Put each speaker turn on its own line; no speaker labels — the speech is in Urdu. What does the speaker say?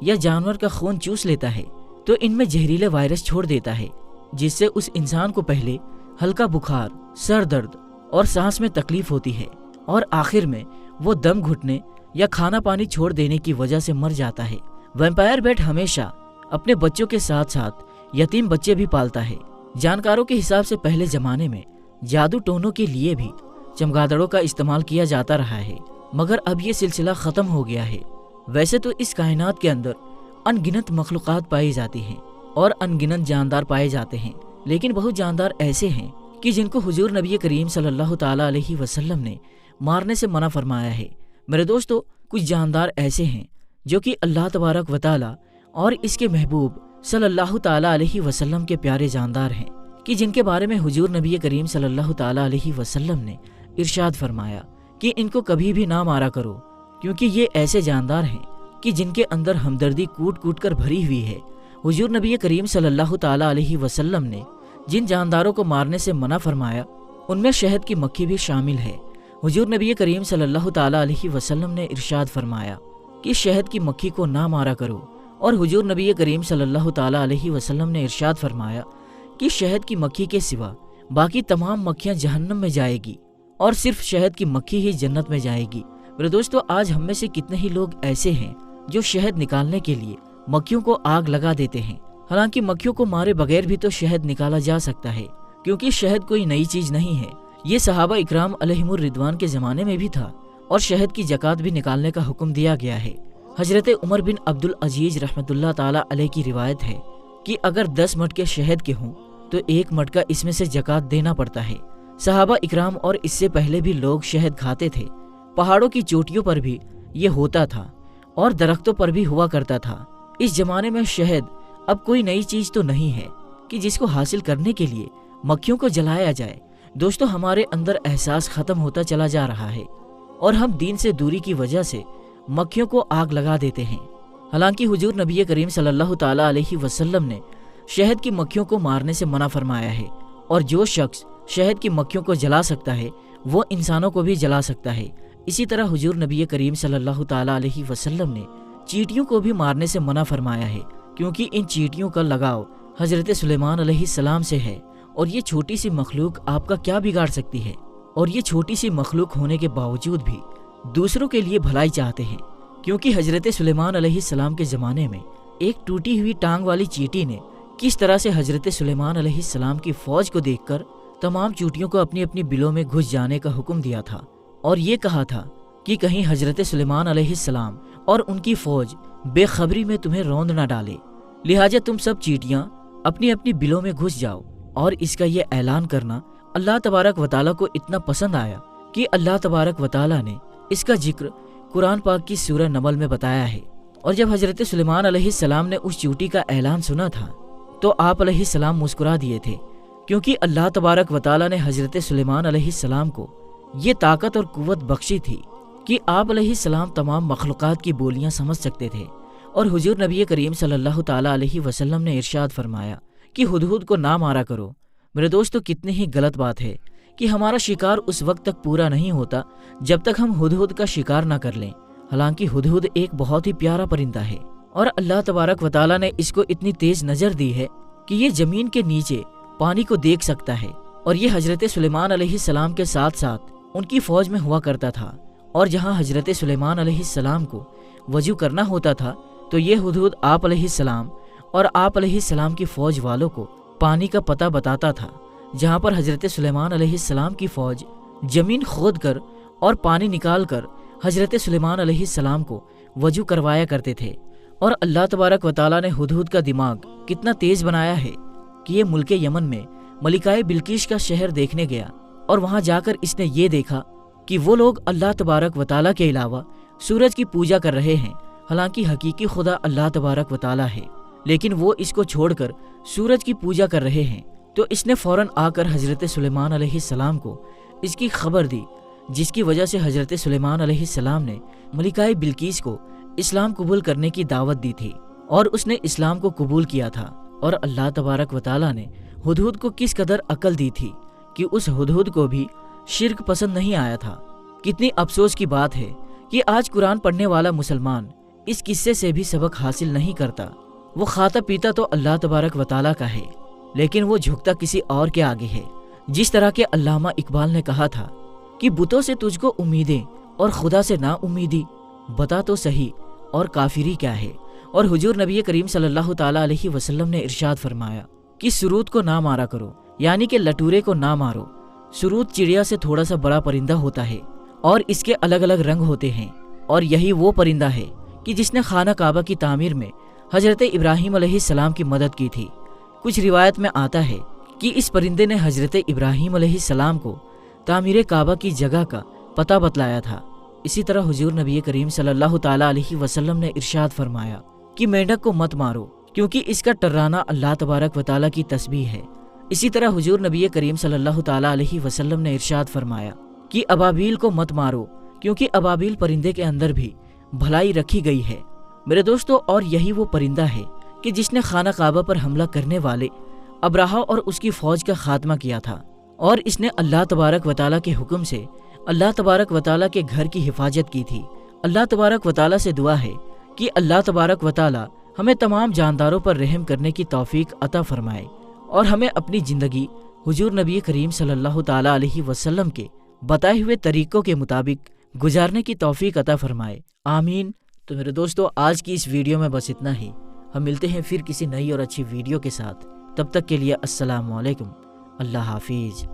یا جانور کا خون چوس لیتا ہے تو ان میں زہریلے وائرس چھوڑ دیتا ہے، جس سے اس انسان کو پہلے ہلکا بخار، سر درد اور سانس میں تکلیف ہوتی ہے، اور آخر میں وہ دم گھٹنے یا کھانا پانی چھوڑ دینے کی وجہ سے مر جاتا ہے۔ ویمپائر بیٹ ہمیشہ اپنے بچوں کے ساتھ ساتھ یتیم بچے بھی پالتا ہے۔ جانکاروں کے حساب سے پہلے زمانے میں جادو ٹونوں کے لیے بھی چمگادڑوں کا استعمال کیا جاتا رہا ہے، مگر اب یہ سلسلہ ختم ہو گیا ہے۔ ویسے تو اس کائنات کے اندر ان گنت مخلوقات پائی جاتی ہیں اور ان گنت جاندار پائے جاتے ہیں، لیکن بہت جاندار ایسے ہیں کہ جن کو حضور نبی کریم صلی اللہ تعالیٰ علیہ وسلم نے مارنے سے منع فرمایا ہے۔ میرے دوستو، کچھ جاندار ایسے ہیں جو کہ اللہ تبارک و تعالیٰ اور اس کے محبوب صلی اللہ تعالیٰ علیہ وسلم کے پیارے جاندار ہیں، کہ جن کے بارے میں حضور نبی کریم صلی اللہ تعالیٰ علیہ وسلم نے ارشاد فرمایا کہ ان کو کبھی بھی نہ مارا کرو، کیونکہ یہ ایسے جاندار ہیں کہ جن کے اندر ہمدردی کوٹ کوٹ کر بھری ہوئی ہے۔ حضور نبی کریم صلی اللہ تعالیٰ علیہ وسلم نے جن جانداروں کو مارنے سے منع فرمایا ان میں شہد کی مکھی بھی شامل ہے۔ حضور نبی کریم صلی اللہ تعالیٰ علیہ وسلم نے ارشاد فرمایا کہ شہد کی مکھی کو نہ مارا کرو، اور حضور نبی کریم صلی اللہ تعالیٰ علیہ وسلم نے ارشاد فرمایا کہ شہد کی مکھی کے سوا باقی تمام مکھیاں جہنم میں جائے گی اور صرف شہد کی مکھی ہی جنت میں جائے گی۔ میرے دوستو، آج ہم میں سے کتنے ہی لوگ ایسے ہیں جو شہد نکالنے کے لیے مکھیوں کو آگ لگا دیتے ہیں، حالانکہ مکھیوں کو مارے بغیر بھی تو شہد نکالا جا سکتا ہے، کیونکہ شہد کوئی نئی چیز نہیں ہے۔ یہ صحابہ اکرام علیہم الرضوان کے زمانے میں بھی تھا، اور شہد کی زکوٰۃ بھی نکالنے کا حکم دیا گیا ہے۔ حضرت عمر بن عبد العزیز رحمۃ اللہ تعالیٰ علیہ کی روایت ہے کہ اگر 10 مٹکے شہد کے ہوں تو 1 مٹکا اس میں سے زکوٰۃ دینا پڑتا ہے۔ صحابہ اکرام اور اس سے پہلے بھی لوگ شہد کھاتے تھے، پہاڑوں کی چوٹیوں پر بھی یہ ہوتا تھا اور درختوں پر بھی ہوا کرتا تھا۔ اس زمانے میں شہد اب کوئی نئی چیز تو نہیں ہے کہ جس کو حاصل کرنے کے لیے مکھیوں کو جلایا جائے۔ دوستو، ہمارے اندر احساس ختم ہوتا چلا جا رہا ہے اور ہم دین سے دوری کی وجہ سے مکھیوں کو آگ لگا دیتے ہیں، حالانکہ حضور نبی کریم صلی اللہ تعالیٰ علیہ وسلم نے شہد کی مکھیوں کو مارنے سے منع فرمایا ہے، اور جو شخص شہد کی مکھیوں کو جلا سکتا ہے وہ انسانوں کو بھی جلا سکتا ہے۔ اسی طرح حضور نبی کریم صلی اللہ تعالیٰ علیہ وسلم نے چیٹیوں کو بھی مارنے سے منع فرمایا ہے، کیونکہ ان چیٹیوں کا لگاؤ حضرت سلیمان علیہ السلام سے ہے، اور یہ چھوٹی سی مخلوق آپ کا کیا بگاڑ سکتی ہے، اور یہ چھوٹی سی مخلوق ہونے کے باوجود بھی دوسروں کے لیے بھلائی چاہتے ہیں، کیونکہ حضرت سلیمان علیہ السلام کے زمانے میں ایک ٹوٹی ہوئی ٹانگ والی چیٹی نے کس طرح سے حضرت سلیمان علیہ السلام کی فوج کو دیکھ کر تمام چیٹیوں کو اپنی اپنی بلوں میں گھس جانے کا حکم دیا تھا، اور یہ کہا تھا کہ کہیں حضرت سلیمان علیہ السلام اور ان کی فوج بے خبری میں تمہیں روند نہ ڈالے، لہٰذا تم سب چیٹیاں اپنی اپنی بلوں میں گھس جاؤ۔ اور اس کا یہ اعلان کرنا اللہ تبارک و تعالیٰ کو اتنا پسند آیا کہ اللہ تبارک و تعالیٰ نے اس کا ذکر قرآن پاک کی سورہ نمل میں بتایا ہے۔ اور جب حضرت سلیمان علیہ السلام نے اس چیوٹی کا اعلان سنا تھا تو آپ علیہ السلام مسکرا دیے تھے، کیونکہ اللہ تبارک و تعالیٰ نے حضرت سلیمان علیہ السلام کو یہ طاقت اور قوت بخشی تھی کہ آپ علیہ السلام تمام مخلوقات کی بولیاں سمجھ سکتے تھے۔ اور حضور نبی کریم صلی اللہ تعالیٰ علیہ وسلم نے ارشاد فرمایا کہ ہدہد کو نہ مارا کرو۔ میرے دوستو، کتنی ہی غلط بات ہے کہ ہمارا شکار اس وقت تک پورا نہیں ہوتا جب تک ہم ہدہد کا شکار نہ کر لیں، حالانکہ ہدہد ایک بہت ہی پیارا پرندہ ہے، اور اللہ تبارک و تعالیٰ نے اس کو اتنی تیز نظر دی ہے کہ یہ زمین کے نیچے پانی کو دیکھ سکتا ہے، اور یہ حضرت سلیمان علیہ السلام کے ساتھ ساتھ ان کی فوج میں ہوا کرتا تھا، اور جہاں حضرت سلیمان علیہ السلام کو وضو کرنا ہوتا تھا تو یہ ہدہد آپ علیہ السلام اور آپ علیہ السلام کی فوج والوں کو پانی کا پتہ بتاتا تھا، جہاں پر حضرت سلیمان علیہ السلام کی فوج زمین کھود کر اور پانی نکال کر حضرت سلیمان علیہ السلام کو وضو کروایا کرتے تھے۔ اور اللہ تبارک و تعالیٰ نے ہدہد کا دماغ کتنا تیز بنایا ہے کہ یہ ملک یمن میں ملکہ بلقیس کا شہر دیکھنے گیا، اور وہاں جا کر اس نے یہ دیکھا کہ وہ لوگ اللہ تبارک و تعالیٰ کے علاوہ سورج کی پوجا کر رہے ہیں، حالانکہ حقیقی خدا اللہ تبارک و تعالیٰ ہے، لیکن وہ اس کو چھوڑ کر سورج کی پوجا کر رہے ہیں۔ تو اس نے فوراً آ کر حضرت سلیمان علیہ السلام کو اس کی خبر دی، جس کی وجہ سے حضرت سلیمان علیہ السلام نے ملکہ بلقیس کو اسلام قبول کرنے کی دعوت دی تھی، اور اس نے اسلام کو قبول کیا تھا۔ اور اللہ تبارک و تعالیٰ نے ہدہد کو کس قدر عقل دی تھی کہ اس ہدہد کو بھی شرک پسند نہیں آیا تھا۔ کتنی افسوس کی بات ہے کہ آج قرآن پڑھنے والا مسلمان اس قصے سے بھی سبق حاصل نہیں کرتا۔ وہ کھاتا پیتا تو اللہ تبارک و تعالیٰ کا ہے، لیکن وہ جھکتا کسی اور کے آگے ہے۔ جس طرح کہ علامہ اقبال نے کہا تھا کہ بتوں سے تجھ کو امیدیں اور خدا سے نا امیدی، بتا تو صحیح اور کافری کیا ہے۔ اور حضور نبی کریم صلی اللہ تعالیٰ علیہ وسلم نے ارشاد فرمایا کہ سرود کو نہ مارا کرو، یعنی کہ لٹورے کو نہ مارو۔ سرود چڑیا سے تھوڑا سا بڑا پرندہ ہوتا ہے اور اس کے الگ الگ رنگ ہوتے ہیں، اور یہی وہ پرندہ ہے کہ جس نے خانہ کعبہ کی تعمیر میں حضرت ابراہیم علیہ السلام کی مدد کی تھی۔ کچھ روایت میں آتا ہے کہ اس پرندے نے حضرت ابراہیم علیہ السلام کو تعمیر کعبہ کی جگہ کا پتہ بتلایا تھا۔ اسی طرح حضور نبی کریم صلی اللہ تعالیٰ علیہ وسلم نے ارشاد فرمایا کہ مینڈک کو مت مارو، کیونکہ اس کا ٹرانا اللہ تبارک و تعالیٰ کی تسبیح ہے۔ اسی طرح حضور نبی کریم صلی اللہ تعالیٰ علیہ وسلم نے ارشاد فرمایا کہ ابابیل کو مت مارو، کیونکہ ابابیل پرندے کے اندر بھی بھلائی رکھی گئی ہے۔ میرے دوستو، اور یہی وہ پرندہ ہے کہ جس نے خانہ کعبہ پر حملہ کرنے والے ابراہہ اور اس کی فوج کا خاتمہ کیا تھا، اور اس نے اللہ تبارک و تعالیٰ کے حکم سے اللہ تبارک و تعالیٰ کے گھر کی حفاظت کی تھی۔ اللہ تبارک و تعالیٰ سے دعا ہے کہ اللہ تبارک و تعالیٰ ہمیں تمام جانداروں پر رحم کرنے کی توفیق عطا فرمائے، اور ہمیں اپنی زندگی حضور نبی کریم صلی اللہ تعالیٰ علیہ وسلم کے بتائے ہوئے طریقوں کے مطابق گزارنے کی توفیق عطا فرمائے، آمین۔ تو میرے دوستو، آج کی اس ویڈیو میں بس اتنا ہی۔ ہم ملتے ہیں پھر کسی نئی اور اچھی ویڈیو کے ساتھ، تب تک کے لیے السلام علیکم، اللہ حافظ۔